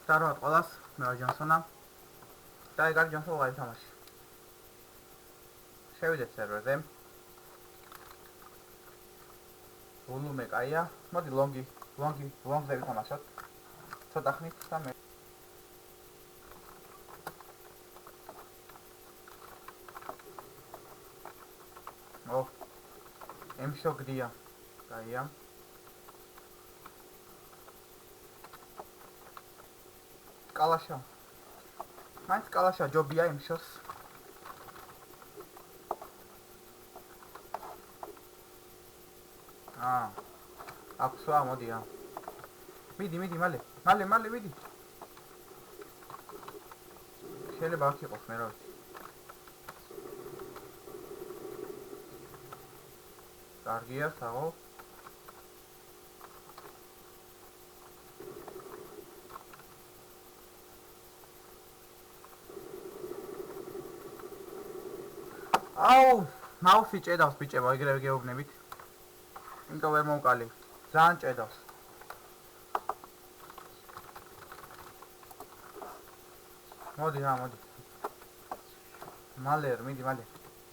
Старот ყოლას მე ვარ ჯონსონა და ეგ არის ჯონსონ ლაივ თამაში. შევიდეთ სერვერზე. ვოლუმე კაია. მოდი ლონგზე ვითამაშოთ. ცოტა ხნით და მე ემშო გდია. კაია. კალაშა. მაინც კალაშა ჯობია ემშოს. აქვსა მოდია. მიდი მალე მიდი. შეიძლება აქ იყოს მე რა ვიცი. კარგია, საღო. აუ, მაუსი ჭედავს ბიჭებო, ეგრევე გეუბნებით. იმიტომ ვერ მომკალი. ძალიან ჭედავს. მოდი.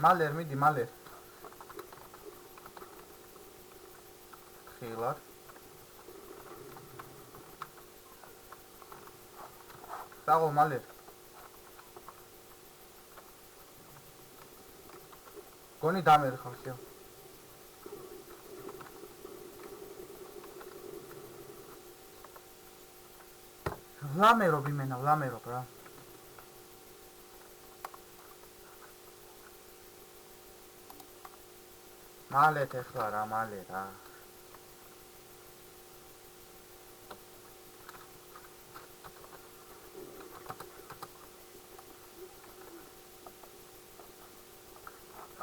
მალერ, მიდი. მალერ. ხილად. საღო მალერ. გონი დამერხავსო. ვლამერობ რა. მალეთ ეხლა რა, მალე რა.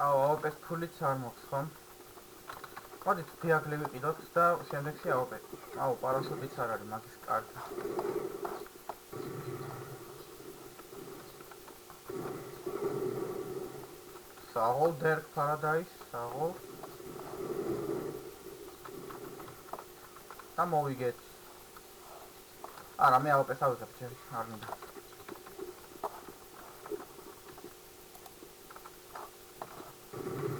აოპეს ფულიც არ მოხს ხომ? მოდით დიაგლი ვიყიდოთ და შემდეგში აოპე. პარაშუტიც არ არის მაგის კარგი. საღოლ დერკ პარადაის, საღოლ. და მოვიგეთ. არა, მე აოპეს ავიღებ ჯერ, არ მინდა.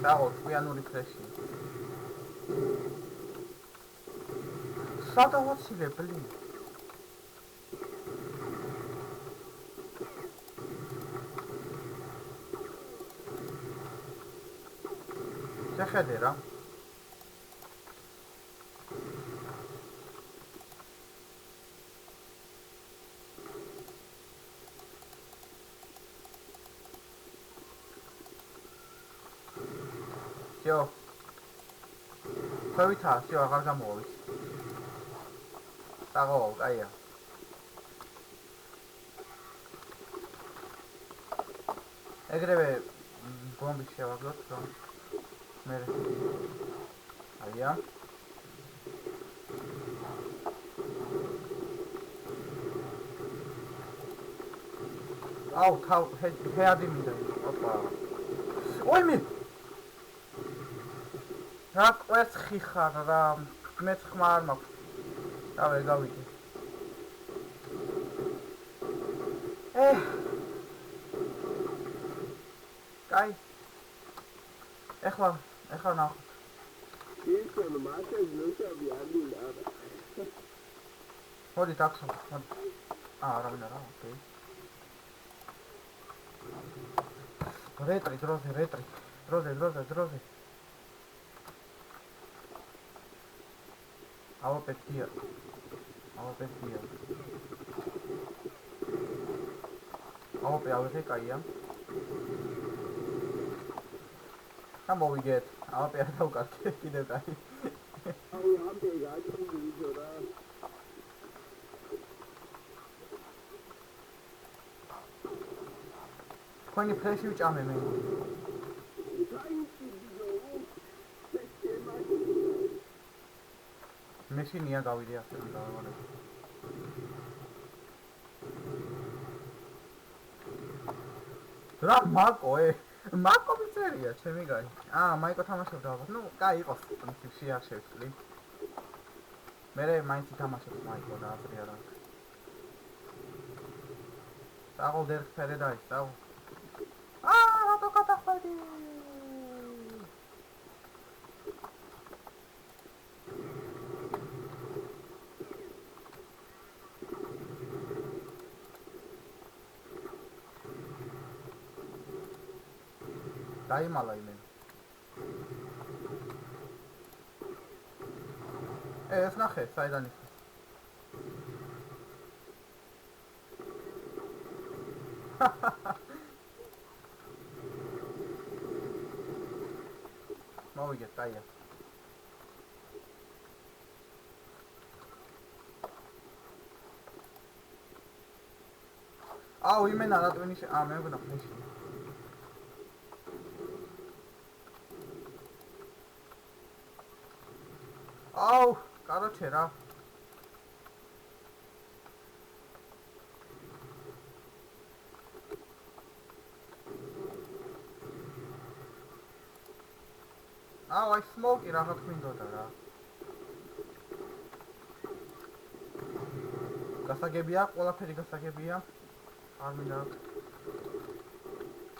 საღოლ სვიანური ფლეში. სადავაცილე, ბლინ. შეხედე რა. Yo. Ფევითა, всё, აღარ გამოვავის. საღო, კაია. ეგრევე ბომბი შევაგდოთ, რომ მე აია. აუ, ჰეადი მინდა. ოპა. ოიმე. რა ყვეს ხიხარ რა, მეც ხმა არ მაქვს. დავე გავიდე. კაი. ეხლა ნახოთ. ისე მასე ნუშები აგულა. მოდი დაქსო. რა მინდა რა, ოკეი. რეტრი. დროზე. აოპეტია. აოპე ავიღე კაია. მოვიგეთ. აოპე არ დავკარგე, კიდევ კაი. ამბე გაჩვენე რა. ხონი ფლეში ვჭამე მე. მეშინია გავიდე ასე რომ დავავალებ. რა მაკო მიწერია ჩემი გაი. მაიკო თამაშობდა ალბათ. ნუ კაი იყოს, პრინციპში არ შევცვლი. მე მაინც თამაშობ მაიკო და ასე არა. საღოლ დერხ ფერე და ის საღოლ. აა, რატო გადახვედი? დაიმალა იმენ. ეს ნახე, საიდან ის? მოვიგეთ, კაია. აუ, იმენა რატვენი მე მგონა ფლეში. აუ, короче რა. აუ, აი სმოკი რა გქმინდოდა რა. გასაგებია, ყველაფერი გასაგებია. არ მინდა.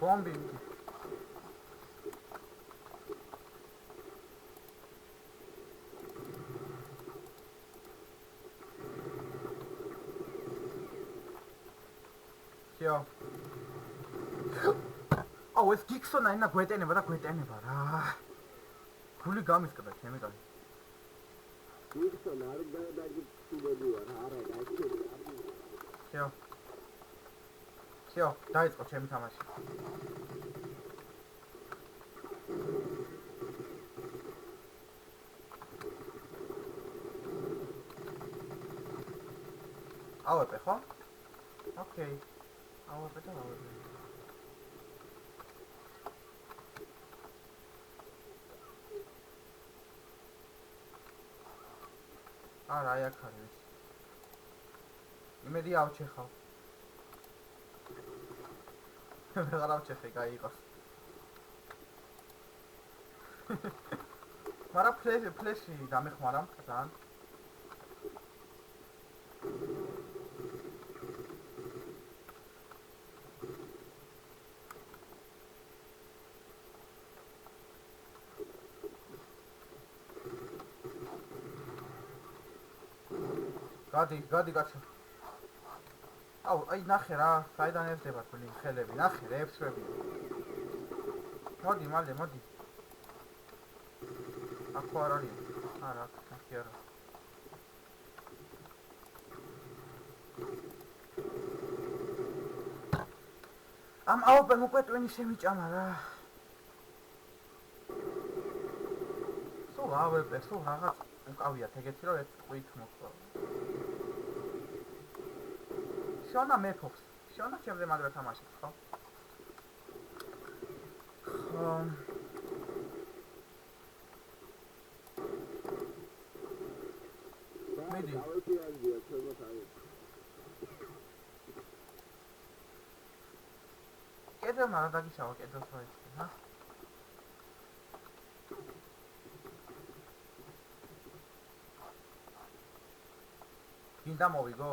ბომბი. Всё. აუ, ეს გიქსონა ენა გვეტენება რა. გული გამისკდა ჩემი კაცი. გიქსონ არ გადაგიწულებია რა, არა, გაიქცევა. всё, დაიწყო ჩემი თამაში. ავეპე ხო? ოკეი. ავეპე. არა, აი აქ არის. იმედი ავჩეხავ. ვეღარ ავჩეხე, კაი იყოს. მარა ფლეში დამეხმარა ძალიან. გადი კაცო. აუ, აი ნახე რა, საიდან ერთება თული ხელები, ნახე რეფსები. მოდი, მალე, მოდი. აქ არ არის. არა, აქ არა. ამ აუპენ უკვე ტვენი შემიჭამა რა. სულ ავეპე, სულ რაღაც უკავიათ ეგეთი რომ ერთ ყვით მოხდა. შონა მეფობს. შონა ჩემზე მაგრა თამაშობს, ხო? მიდი. კედელმა რა დაგიშავა კედელს რა ისე, ჰა? გინდა მოვიგო?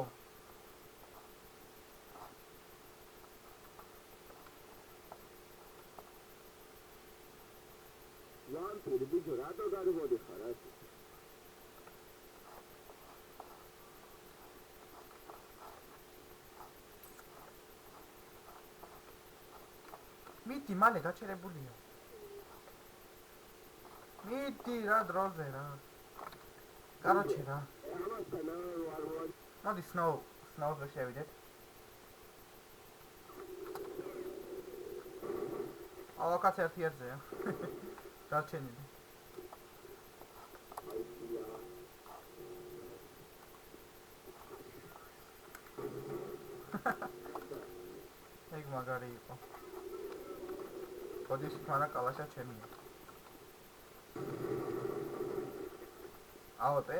ვანტური ბიჭო, რატო გარიბოდი ხარ? მიდი, მალე გაჩერებულია. მიდი რა დროზე რა. короче რა. მოდი სნოუზე შევიდეთ. აუ, კაც ერთი ერთზეა. დარჩენილი. ეგ მაგარი იყო. ოდის ფანა კალაშა ჩემია. ავეპე?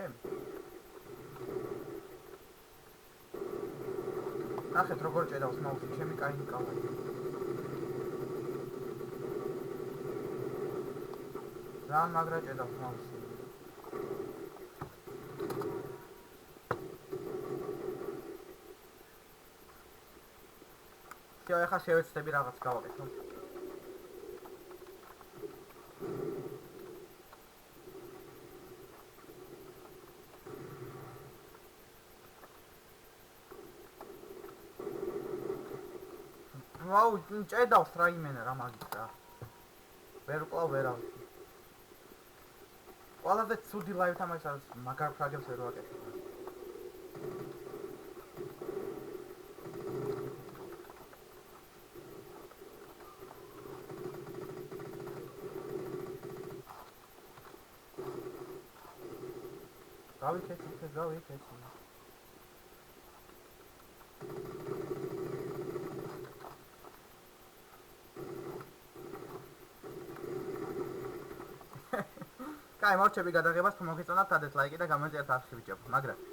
ნახეთ როგორ ჭედავს მაუსი, ჩემი კაინი კალაშა. ძალიან მაგრა ჭედავს მაუსი. всё, ეხლა შევეცდები რაღაც გავაკეთო. ვაუ, ჭედავს რაიმენა რა მაგის რა. ვერ ვკლავ ვერავის. ყველაზე ცუდი ლაივ თამაში არის, მაგარ ფრაგებს ვერ ვაკეთებ. გავიქეცი. კაი, მოვჩები გადაღებას, თუ მოგეწონათ, დადეთ ლაიკი და გამომწერთ არხი ბიჭებო, მაგრამ